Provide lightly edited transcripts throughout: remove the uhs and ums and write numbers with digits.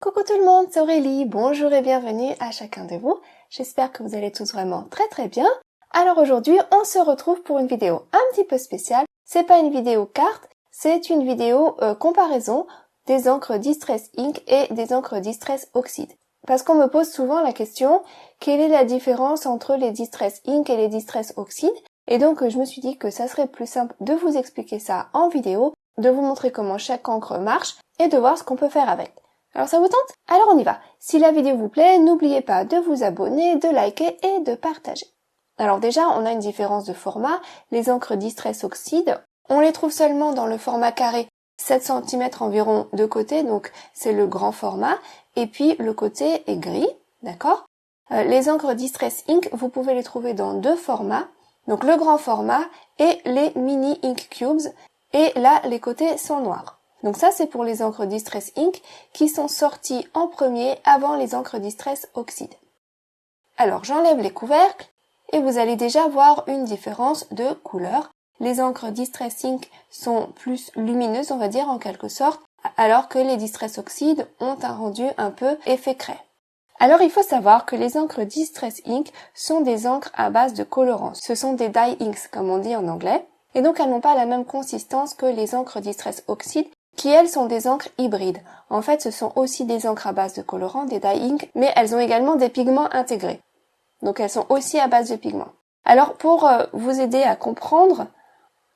Coucou tout le monde, c'est Aurélie, bonjour et bienvenue à chacun de vous. J'espère que vous allez tous vraiment très bien. Alors aujourd'hui, on se retrouve pour une vidéo un petit peu spéciale. C'est pas une vidéo carte, c'est une vidéo comparaison des encres Distress Ink et des encres Distress Oxide. Parce qu'on me pose souvent la question, quelle est la différence entre les Distress Ink et les Distress Oxide? Et donc je me suis dit que ça serait plus simple de vous expliquer ça en vidéo, de vous montrer comment chaque encre marche et de voir ce qu'on peut faire avec. Alors ça vous tente? Alors on y va. Si la vidéo vous plaît, n'oubliez pas de vous abonner, de liker et de partager. Alors déjà, on a une différence de format. Les encres Distress Oxide, on les trouve seulement dans le format carré, 7 cm environ de côté, donc c'est le grand format. Et puis le côté est gris, d'accord? Les encres Distress Ink, vous pouvez les trouver dans deux formats, donc le grand format et les mini Ink Cubes. Et là, les côtés sont noirs. Donc ça, c'est pour les encres Distress Ink qui sont sorties en premier avant les encres Distress Oxide. Alors, j'enlève les couvercles et vous allez déjà voir une différence de couleur. Les encres Distress Ink sont plus lumineuses, on va dire, en quelque sorte, alors que les Distress Oxide ont un rendu un peu effet craie. Alors, il faut savoir que les encres Distress Ink sont des encres à base de colorants. Ce sont des dye inks, comme on dit en anglais. Et donc, elles n'ont pas la même consistance que les encres Distress Oxide, qui elles sont des encres hybrides. En fait, ce sont aussi des encres à base de colorants, des dye ink, mais elles ont également des pigments intégrés. Donc elles sont aussi à base de pigments. Alors pour vous aider à comprendre,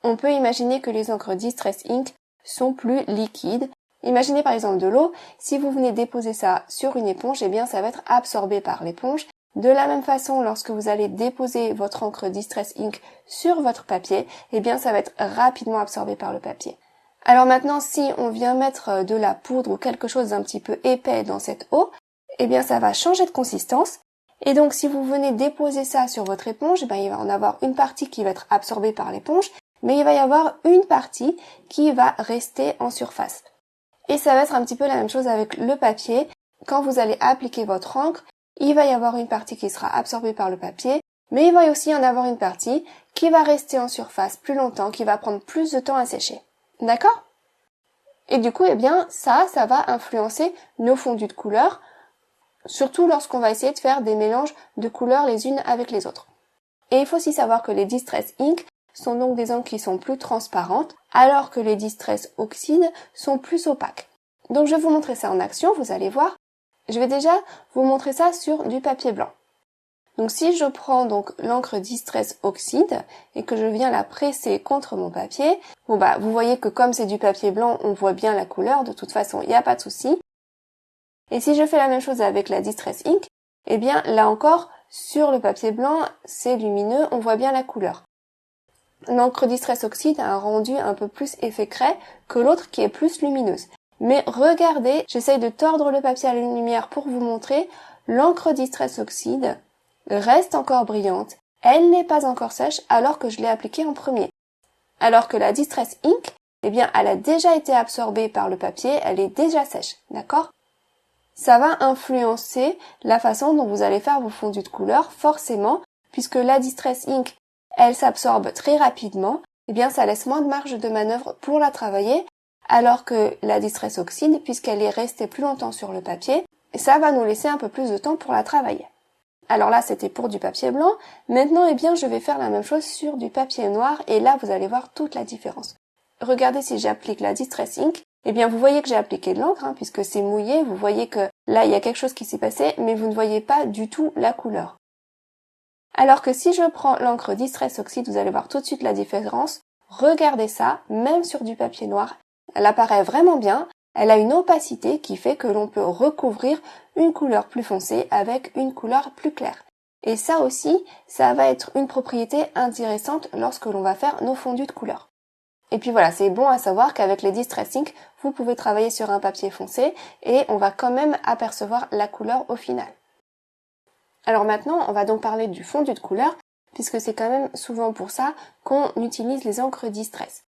on peut imaginer que les encres Distress Ink sont plus liquides. Imaginez par exemple de l'eau, si vous venez déposer ça sur une éponge, eh bien ça va être absorbé par l'éponge. De la même façon, lorsque vous allez déposer votre encre Distress Ink sur votre papier, eh bien ça va être rapidement absorbé par le papier. Alors maintenant, si on vient mettre de la poudre ou quelque chose d'un petit peu épais dans cette eau, eh bien ça va changer de consistance. Et donc si vous venez déposer ça sur votre éponge, eh bien, il va en avoir une partie qui va être absorbée par l'éponge, mais il va y avoir une partie qui va rester en surface. Et ça va être un petit peu la même chose avec le papier. Quand vous allez appliquer votre encre, il va y avoir une partie qui sera absorbée par le papier, mais il va aussi y en avoir une partie qui va rester en surface plus longtemps, qui va prendre plus de temps à sécher. D'accord? Et du coup, eh bien, ça va influencer nos fondus de couleurs, surtout lorsqu'on va essayer de faire des mélanges de couleurs les unes avec les autres. Et il faut aussi savoir que les Distress Ink sont donc des encres qui sont plus transparentes, alors que les Distress Oxide sont plus opaques. Donc je vais vous montrer ça en action, vous allez voir. Je vais déjà vous montrer ça sur du papier blanc. Donc si je prends donc l'encre Distress Oxide et que je viens la presser contre mon papier, vous voyez que comme c'est du papier blanc, on voit bien la couleur, de toute façon, il n'y a pas de souci. Et si je fais la même chose avec la Distress Ink, eh bien là encore, sur le papier blanc, c'est lumineux, on voit bien la couleur. L'encre Distress Oxide a un rendu un peu plus effet craie que l'autre qui est plus lumineuse. Mais regardez, j'essaye de tordre le papier à la lumière pour vous montrer, l'encre Distress Oxide reste encore brillante, elle n'est pas encore sèche alors que je l'ai appliquée en premier. Alors que la Distress Ink, eh bien, elle a déjà été absorbée par le papier, elle est déjà sèche, d'accord? Ça va influencer la façon dont vous allez faire vos fondus de couleur, forcément, puisque la Distress Ink, elle s'absorbe très rapidement, eh bien, ça laisse moins de marge de manœuvre pour la travailler, alors que la Distress Oxide, puisqu'elle est restée plus longtemps sur le papier, ça va nous laisser un peu plus de temps pour la travailler. Alors là, c'était pour du papier blanc. Maintenant, eh bien, je vais faire la même chose sur du papier noir et là, vous allez voir toute la différence. Regardez si j'applique la Distress Ink. Eh bien, vous voyez que j'ai appliqué de l'encre, puisque c'est mouillé. Vous voyez que là, il y a quelque chose qui s'est passé, mais vous ne voyez pas du tout la couleur. Alors que si je prends l'encre Distress Oxide, vous allez voir tout de suite la différence. Regardez ça, même sur du papier noir. Elle apparaît vraiment bien. Elle a une opacité qui fait que l'on peut recouvrir une couleur plus foncée avec une couleur plus claire. Et ça aussi, ça va être une propriété intéressante lorsque l'on va faire nos fondus de couleur. Et puis voilà, c'est bon à savoir qu'avec les Distress Ink, vous pouvez travailler sur un papier foncé et on va quand même apercevoir la couleur au final. Alors maintenant, on va donc parler du fondu de couleur, puisque c'est quand même souvent pour ça qu'on utilise les encres Distress.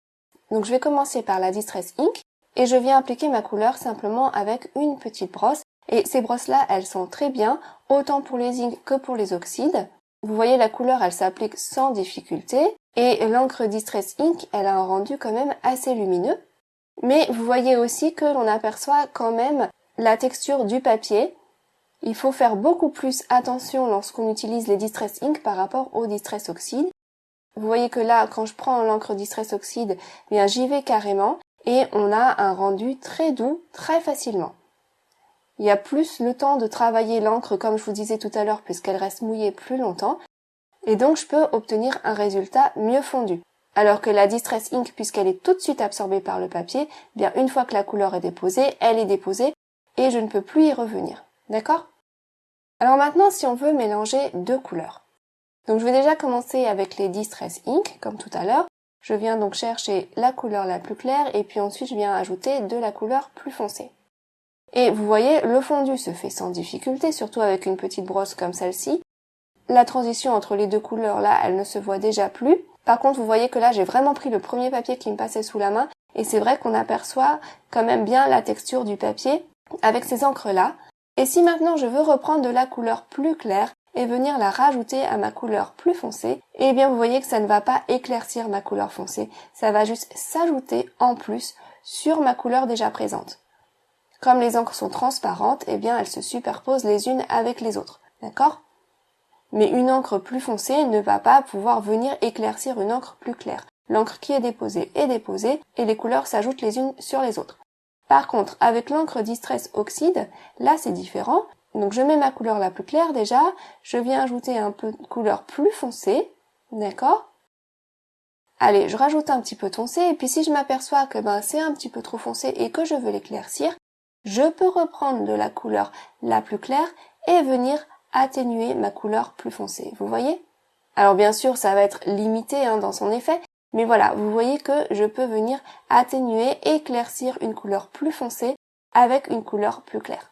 Donc je vais commencer par la Distress Ink. Et je viens appliquer ma couleur simplement avec une petite brosse. Et ces brosses-là, elles sont très bien, autant pour les inks que pour les oxydes. Vous voyez, la couleur, elle s'applique sans difficulté. Et l'encre Distress Ink, elle a un rendu quand même assez lumineux. Mais vous voyez aussi que l'on aperçoit quand même la texture du papier. Il faut faire beaucoup plus attention lorsqu'on utilise les Distress Ink par rapport au Distress Oxide. Vous voyez que là, quand je prends l'encre Distress Oxide, bien j'y vais carrément et on a un rendu très doux, très facilement. Il y a plus le temps de travailler l'encre, comme je vous disais tout à l'heure, puisqu'elle reste mouillée plus longtemps, et donc je peux obtenir un résultat mieux fondu. Alors que la Distress Ink, puisqu'elle est tout de suite absorbée par le papier, bien une fois que la couleur est déposée, elle est déposée et je ne peux plus y revenir. D'accord ? Alors maintenant, si on veut mélanger deux couleurs. Donc je vais déjà commencer avec les Distress Ink, comme tout à l'heure. Je viens donc chercher la couleur la plus claire et puis ensuite je viens ajouter de la couleur plus foncée. Et vous voyez, le fondu se fait sans difficulté, surtout avec une petite brosse comme celle-ci. La transition entre les deux couleurs là, elle ne se voit déjà plus. Par contre, vous voyez que là, j'ai vraiment pris le premier papier qui me passait sous la main et c'est vrai qu'on aperçoit quand même bien la texture du papier avec ces encres-là. Et si maintenant je veux reprendre de la couleur plus claire et venir la rajouter à ma couleur plus foncée, eh bien vous voyez que ça ne va pas éclaircir ma couleur foncée, ça va juste s'ajouter en plus sur ma couleur déjà présente. Comme les encres sont transparentes, eh bien elles se superposent les unes avec les autres, d'accord ? Mais une encre plus foncée ne va pas pouvoir venir éclaircir une encre plus claire. L'encre qui est déposée et les couleurs s'ajoutent les unes sur les autres. Par contre, avec l'encre Distress Oxide, là c'est différent. Donc je mets ma couleur la plus claire déjà, je viens ajouter un peu de couleur plus foncée, d'accord ? Allez, je rajoute un petit peu de foncé, et puis si je m'aperçois que c'est un petit peu trop foncé et que je veux l'éclaircir, je peux reprendre de la couleur la plus claire et venir atténuer ma couleur plus foncée, vous voyez ? Alors bien sûr, ça va être limité dans son effet, mais voilà, vous voyez que je peux venir atténuer, éclaircir une couleur plus foncée avec une couleur plus claire.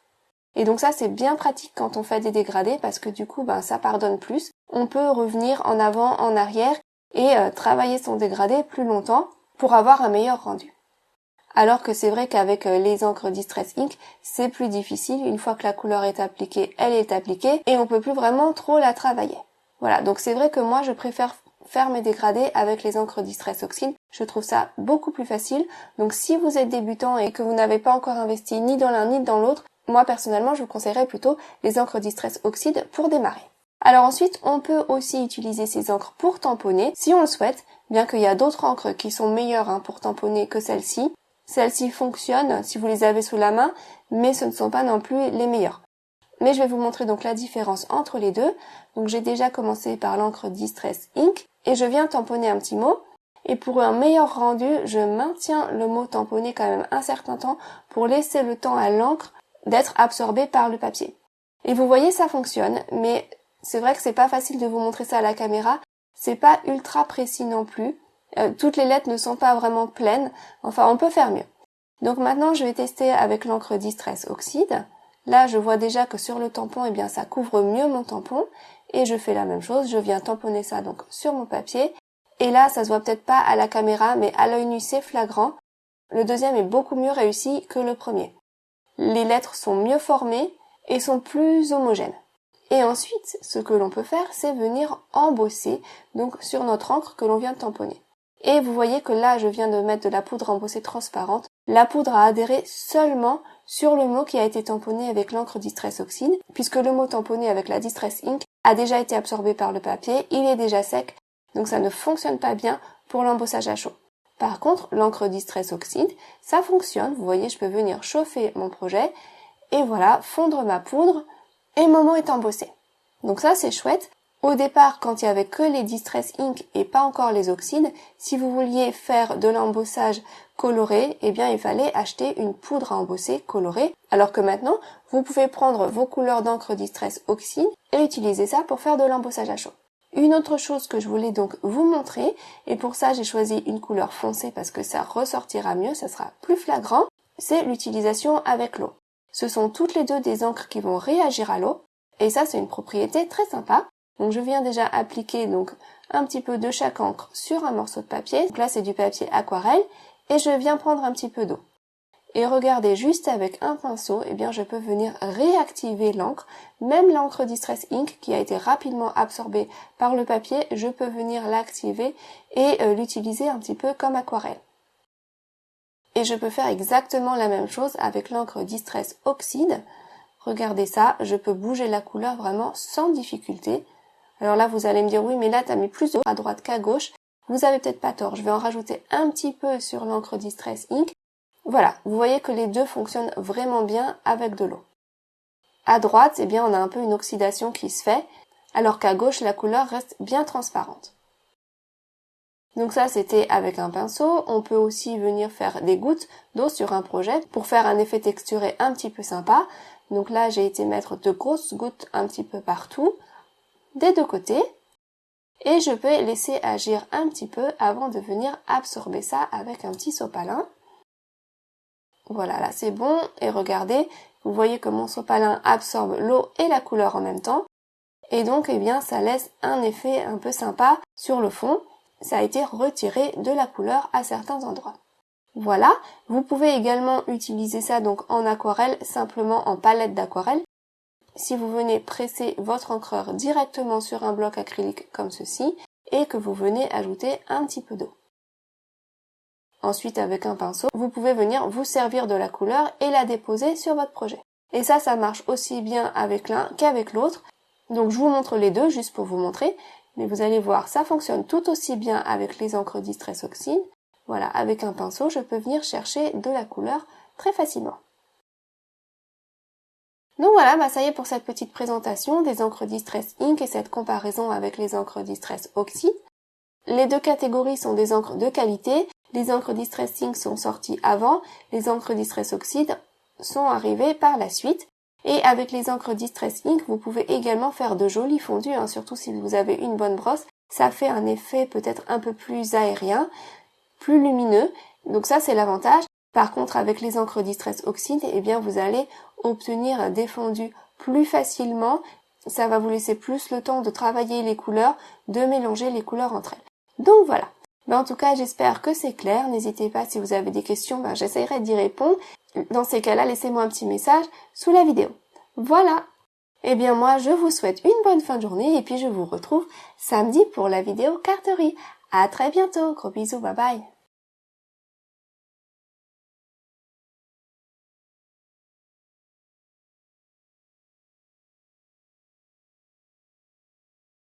Et donc ça, c'est bien pratique quand on fait des dégradés parce que du coup, ça pardonne plus. On peut revenir en avant, en arrière et travailler son dégradé plus longtemps pour avoir un meilleur rendu. Alors que c'est vrai qu'avec les encres Distress Ink, c'est plus difficile. Une fois que la couleur est appliquée, elle est appliquée et on peut plus vraiment trop la travailler. Voilà, donc c'est vrai que moi, je préfère faire mes dégradés avec les encres Distress Oxide. Je trouve ça beaucoup plus facile. Donc si vous êtes débutant et que vous n'avez pas encore investi ni dans l'un ni dans l'autre, moi personnellement je vous conseillerais plutôt les encres Distress Oxide pour démarrer. Alors ensuite, on peut aussi utiliser ces encres pour tamponner si on le souhaite, bien qu'il y a d'autres encres qui sont meilleures pour tamponner que celles-ci. Celles-ci fonctionnent si vous les avez sous la main, mais ce ne sont pas non plus les meilleures. Mais je vais vous montrer donc la différence entre les deux. Donc j'ai déjà commencé par l'encre Distress Ink et je viens tamponner un petit mot. Et pour un meilleur rendu, je maintiens le mot tamponné quand même un certain temps pour laisser le temps à l'encre d'être absorbé par le papier. Et vous voyez, ça fonctionne, mais c'est vrai que c'est pas facile de vous montrer ça à la caméra. C'est pas ultra précis non plus. Toutes les lettres ne sont pas vraiment pleines. Enfin, on peut faire mieux. Donc maintenant, je vais tester avec l'encre Distress Oxide. Là, je vois déjà que sur le tampon, ça couvre mieux mon tampon. Et je fais la même chose. Je viens tamponner ça donc sur mon papier. Et là, ça se voit peut-être pas à la caméra, mais à l'œil nu, c'est flagrant. Le deuxième est beaucoup mieux réussi que le premier. Les lettres sont mieux formées et sont plus homogènes. Et ensuite, ce que l'on peut faire, c'est venir embosser donc sur notre encre que l'on vient de tamponner. Et vous voyez que là, je viens de mettre de la poudre embossée transparente. La poudre a adhéré seulement sur le mot qui a été tamponné avec l'encre Distress Oxide, puisque le mot tamponné avec la Distress Ink a déjà été absorbé par le papier, il est déjà sec, donc ça ne fonctionne pas bien pour l'embossage à chaud. Par contre, l'encre Distress Oxide, ça fonctionne. Vous voyez, je peux venir chauffer mon projet et voilà, fondre ma poudre et mon mot est embossé. Donc ça, c'est chouette. Au départ, quand il y avait que les Distress Ink et pas encore les oxydes, si vous vouliez faire de l'embossage coloré, il fallait acheter une poudre à embosser colorée. Alors que maintenant, vous pouvez prendre vos couleurs d'encre Distress Oxide et utiliser ça pour faire de l'embossage à chaud. Une autre chose que je voulais donc vous montrer, et pour ça j'ai choisi une couleur foncée parce que ça ressortira mieux, ça sera plus flagrant, c'est l'utilisation avec l'eau. Ce sont toutes les deux des encres qui vont réagir à l'eau, et ça c'est une propriété très sympa. Donc je viens déjà appliquer un petit peu de chaque encre sur un morceau de papier. Donc là c'est du papier aquarelle, et je viens prendre un petit peu d'eau. Et regardez, juste avec un pinceau, je peux venir réactiver l'encre. Même l'encre Distress Ink qui a été rapidement absorbée par le papier, je peux venir l'activer et l'utiliser un petit peu comme aquarelle. Et je peux faire exactement la même chose avec l'encre Distress Oxide. Regardez ça, je peux bouger la couleur vraiment sans difficulté. Alors là, vous allez me dire, oui, mais là, tu as mis plus à droite qu'à gauche. Vous avez peut-être pas tort, je vais en rajouter un petit peu sur l'encre Distress Ink. Voilà, vous voyez que les deux fonctionnent vraiment bien avec de l'eau. À droite, eh bien, on a un peu une oxydation qui se fait, alors qu'à gauche, la couleur reste bien transparente. Donc ça, c'était avec un pinceau. On peut aussi venir faire des gouttes d'eau sur un projet pour faire un effet texturé un petit peu sympa. Donc là, j'ai été mettre de grosses gouttes un petit peu partout, des deux côtés. Et je peux laisser agir un petit peu avant de venir absorber ça avec un petit sopalin. Voilà, là c'est bon. Et regardez, vous voyez que mon sopalin absorbe l'eau et la couleur en même temps. Et donc, eh bien, ça laisse un effet un peu sympa sur le fond. Ça a été retiré de la couleur à certains endroits. Voilà, vous pouvez également utiliser ça donc en aquarelle, simplement en palette d'aquarelle. Si vous venez presser votre encreur directement sur un bloc acrylique comme ceci, et que vous venez ajouter un petit peu d'eau. Ensuite, avec un pinceau, vous pouvez venir vous servir de la couleur et la déposer sur votre projet. Et ça marche aussi bien avec l'un qu'avec l'autre. Donc je vous montre les deux juste pour vous montrer. Mais vous allez voir, ça fonctionne tout aussi bien avec les encres Distress Oxide. Voilà, avec un pinceau, je peux venir chercher de la couleur très facilement. Donc voilà, ça y est pour cette petite présentation des encres Distress Ink et cette comparaison avec les encres Distress Oxide. Les deux catégories sont des encres de qualité. Les encres Distress Ink sont sorties avant, les encres Distress Oxide sont arrivées par la suite. Et avec les encres Distress Ink, vous pouvez également faire de jolis fondus, surtout si vous avez une bonne brosse. Ça fait un effet peut-être un peu plus aérien, plus lumineux. Donc ça, c'est l'avantage. Par contre, avec les encres Distress Oxide, eh bien, vous allez obtenir des fondus plus facilement. Ça va vous laisser plus le temps de travailler les couleurs, de mélanger les couleurs entre elles. Donc voilà. En tout cas, j'espère que c'est clair. N'hésitez pas, si vous avez des questions, j'essaierai d'y répondre. Dans ces cas-là, laissez-moi un petit message sous la vidéo. Voilà. Eh bien moi, je vous souhaite une bonne fin de journée et puis je vous retrouve samedi pour la vidéo carterie. À très bientôt. Gros bisous, bye bye.